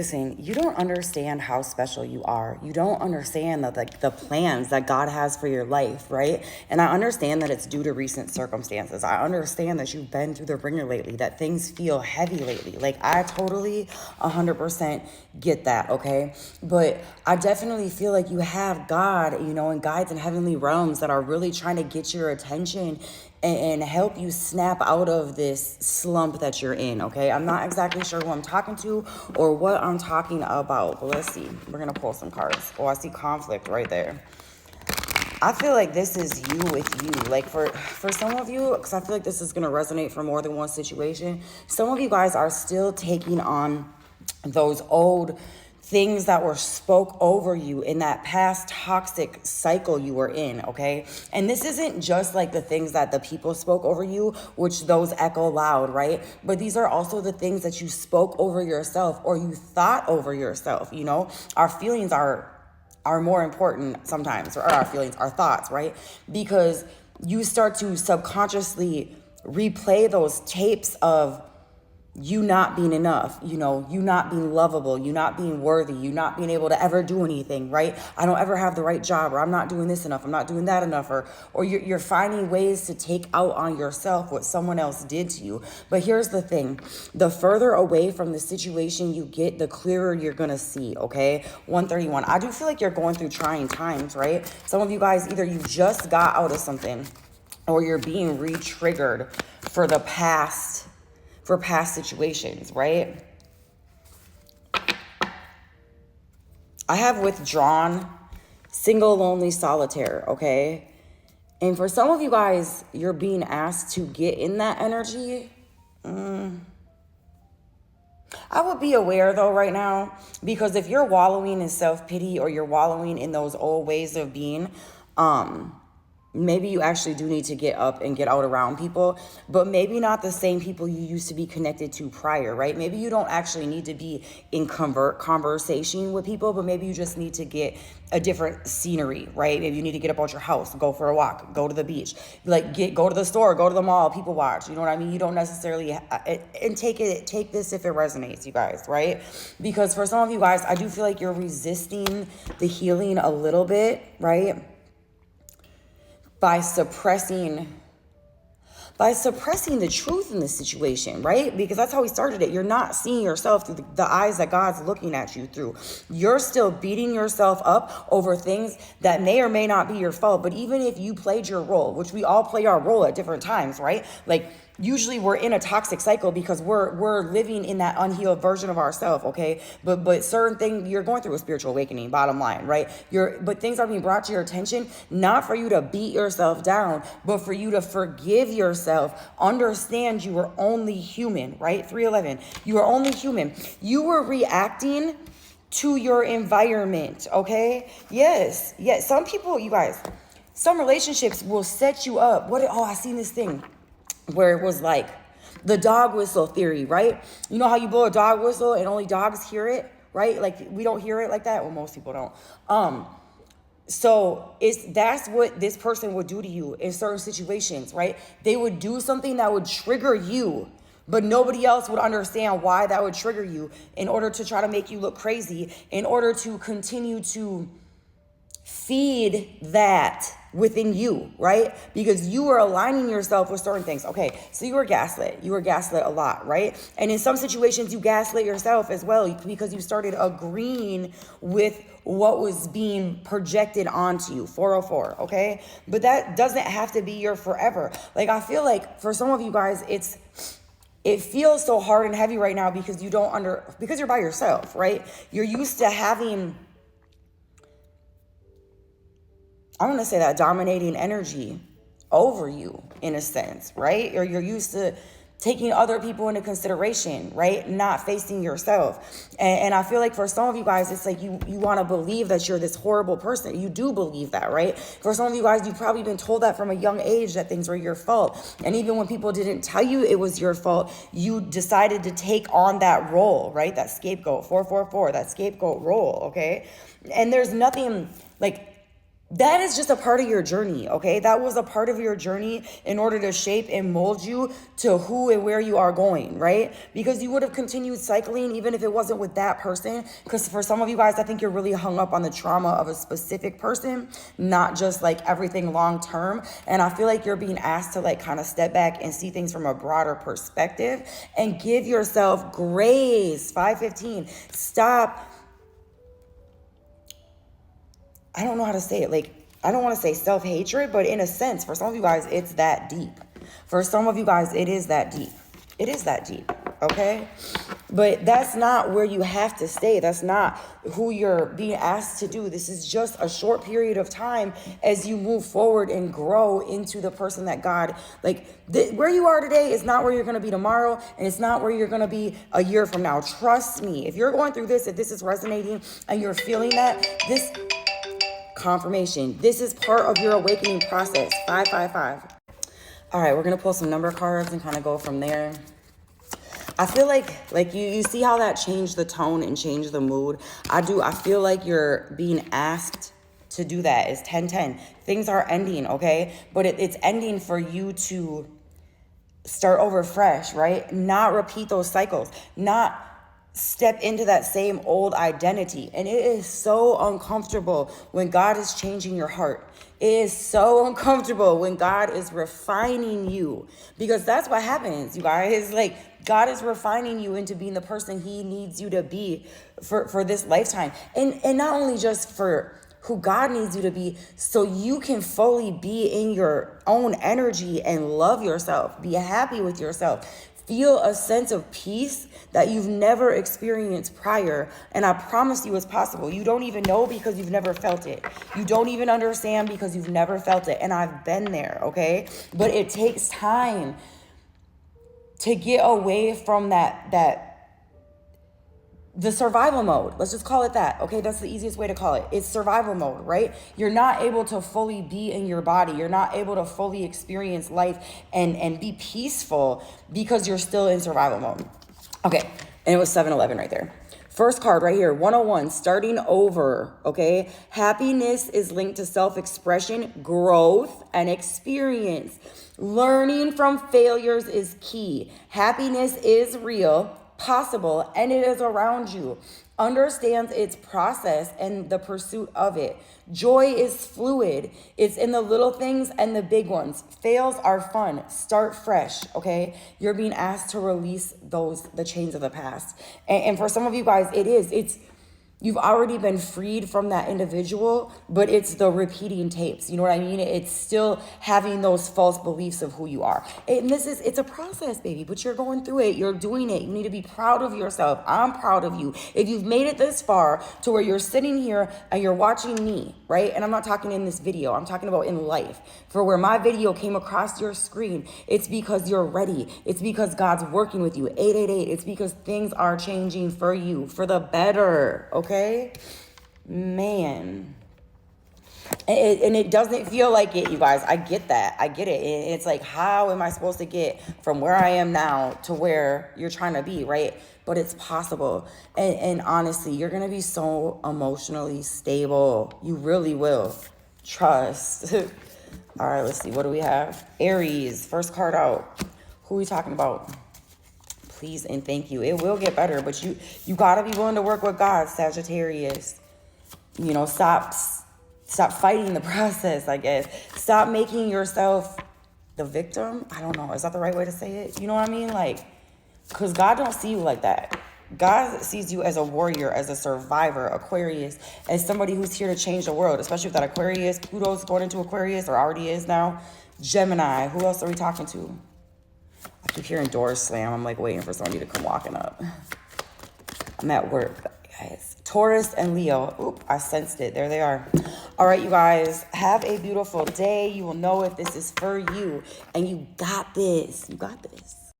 Listen, you don't understand how special you are. You don't understand the plans that God has for your life, right? And I understand that it's due to recent circumstances. I understand that you've been through the ringer lately, that things feel heavy lately. Like, I totally 100% get that, okay? But I definitely feel like you have God, and guides in heavenly realms that are really trying to get your attention and help you snap out of this slump that you're in, okay? I'm not exactly sure who I'm talking to or what I'm talking about, but let's see. We're going to pull some cards. Oh, I see conflict right there. I feel like this is you with you. Like, for some of you, because I feel like this is going to resonate for more than one situation, some of you guys are still taking on those old things that were spoke over you in that past toxic cycle you were in, okay? And this isn't just like the things that the people spoke over you, which those echo loud, right? But these are also the things that you spoke over yourself or you thought over yourself, Our feelings are more important sometimes, or our feelings, our thoughts, right? Because you start to subconsciously replay those tapes of you not being enough, you not being lovable, you not being worthy, you not being able to ever do anything, right? I don't ever have the right job, or I'm not doing this enough, I'm not doing that enough, or you're finding ways to take out on yourself what someone else did to you. But here's the thing, the further away from the situation you get, the clearer you're gonna see, okay? 131, I do feel like you're going through trying times, right? Some of you guys, either you just got out of something or you're being re-triggered for past situations, right? I have withdrawn, single, lonely, solitaire, okay? And for some of you guys, you're being asked to get in that energy. I would be aware though right now, because if you're wallowing in self-pity or you're wallowing in those old ways of being, maybe you actually do need to get up and get out around people, but maybe not the same people you used to be connected to prior, right? Maybe you don't actually need to be in conversation with people, but maybe you just need to get a different scenery, right? Maybe you need to get up out your house, go for a walk, go to the beach, go to the store, go to the mall, people watch, you know what I mean? You don't necessarily, and take this if it resonates, you guys, right? Because for some of you guys, I do feel like you're resisting the healing a little bit, right? By suppressing the truth in the situation, right? Because that's how we started it. You're not seeing yourself through the eyes that God's looking at you through. You're still beating yourself up over things that may or may not be your fault. But even if you played your role, which we all play our role at different times, right? Like, usually we're in a toxic cycle because we're living in that unhealed version of ourselves, okay? But certain things, you're going through a spiritual awakening, bottom line, right? But things are being brought to your attention, not for you to beat yourself down, but for you to forgive yourself, understand you were only human, right? 311, you were only human. You were reacting to your environment, okay? Yes, some people, you guys, some relationships will set you up. I seen this thing where it was like the dog whistle theory, right? You know how you blow a dog whistle and only dogs hear it, right? Like, we don't hear it like that. Well, most people don't. So that's what this person would do to you in certain situations, right? They would do something that would trigger you, but nobody else would understand why that would trigger you, in order to try to make you look crazy, in order to continue to feed that within you, right? Because you were aligning yourself with certain things. Okay, so you were gaslit. You were gaslit a lot, right? And in some situations, you gaslit yourself as well, because you started agreeing with what was being projected onto you. 404, okay? But that doesn't have to be your forever. Like, I feel like for some of you guys, it feels so hard and heavy right now because because you're by yourself, right? You're used to having, I want to say, that dominating energy over you in a sense, right? Or you're used to taking other people into consideration, right? Not facing yourself. And I feel like for some of you guys, it's like you want to believe that you're this horrible person. You do believe that, right? For some of you guys, you've probably been told that from a young age, that things were your fault. And even when people didn't tell you it was your fault, you decided to take on that role, right? That scapegoat, 444, that scapegoat role, okay? And there's nothing like, that is just a part of your journey, okay? That was a part of your journey in order to shape and mold you to who and where you are going, right? Because you would have continued cycling even if it wasn't with that person. Because for some of you guys, I think you're really hung up on the trauma of a specific person, not just like everything long term. And I feel like you're being asked to like kind of step back and see things from a broader perspective and give yourself grace. 515. Stop. I don't know how to say it. Like, I don't want to say self-hatred, but in a sense, for some of you guys, it's that deep. For some of you guys, it is that deep. It is that deep, okay? But that's not where you have to stay. That's not who you're being asked to do. This is just a short period of time as you move forward and grow into the person that God, like, where you are today is not where you're going to be tomorrow, and it's not where you're going to be a year from now. Trust me. If you're going through this, if this is resonating and you're feeling that, this confirmation. This is part of your awakening process. 555. All right, we're going to pull some number cards and kind of go from there. I feel like you see how that changed the tone and changed the mood. I feel like you're being asked to do that. It's 10-10. Things are ending, okay? But it's ending for you to start over fresh, right? Not repeat those cycles. Not step into that same old identity. And it is so uncomfortable when God is changing your heart. It is so uncomfortable when God is refining you, because that's what happens, you guys. Like, God is refining you into being the person he needs you to be for this lifetime. And not only just for who God needs you to be, so you can fully be in your own energy and love yourself, be happy with yourself. Feel a sense of peace that you've never experienced prior. And I promise you it's possible. You don't even know because you've never felt it. You don't even understand because you've never felt it. And I've been there, okay? But it takes time to get away from the survival mode. Let's just call it that, okay? That's the easiest way to call it. It's survival mode, right? You're not able to fully be in your body. You're not able to fully experience life and be peaceful because you're still in survival mode. Okay, and it was 7-11 right there. First card right here, 101, starting over, okay? Happiness is linked to self-expression, growth, and experience. Learning from failures is key. Happiness is real, possible, and it is around you. Understands its process and the pursuit of it. Joy is fluid. It's in the little things and the big ones. Fails are fun. Start fresh, okay? You're being asked to release the chains of the past. And for some of you guys, you've already been freed from that individual, but it's the repeating tapes. You know what I mean? It's still having those false beliefs of who you are. And it's a process, baby, but you're going through it. You're doing it. You need to be proud of yourself. I'm proud of you. If you've made it this far to where you're sitting here and you're watching me, right? And I'm not talking in this video. I'm talking about in life. For where my video came across your screen, it's because you're ready. It's because God's working with you. 888. It's because things are changing for you for the better, okay? Man. And it doesn't feel like it, you guys. I get that. I get it. And it's like, how am I supposed to get from where I am now to where you're trying to be, right? But it's possible. And honestly, you're going to be so emotionally stable. You really will. Trust. All right, let's see. What do we have? Aries, first card out. Who are we talking about? Please and thank you. It will get better, but you got to be willing to work with God, Sagittarius. You know, stop fighting the process, I guess. Stop making yourself the victim. I don't know. Is that the right way to say it? You know what I mean? Like, because God don't see you like that. God sees you as a warrior, as a survivor, Aquarius, as somebody who's here to change the world, especially if that Aquarius, Pluto's going into Aquarius or already is now. Gemini, who else are we talking to? I keep hearing doors slam. I'm like waiting for somebody to come walking up. I'm at work, guys. Taurus and Leo. Oop, I sensed it. There they are. All right, you guys, have a beautiful day. You will know if this is for you, and you got this. You got this.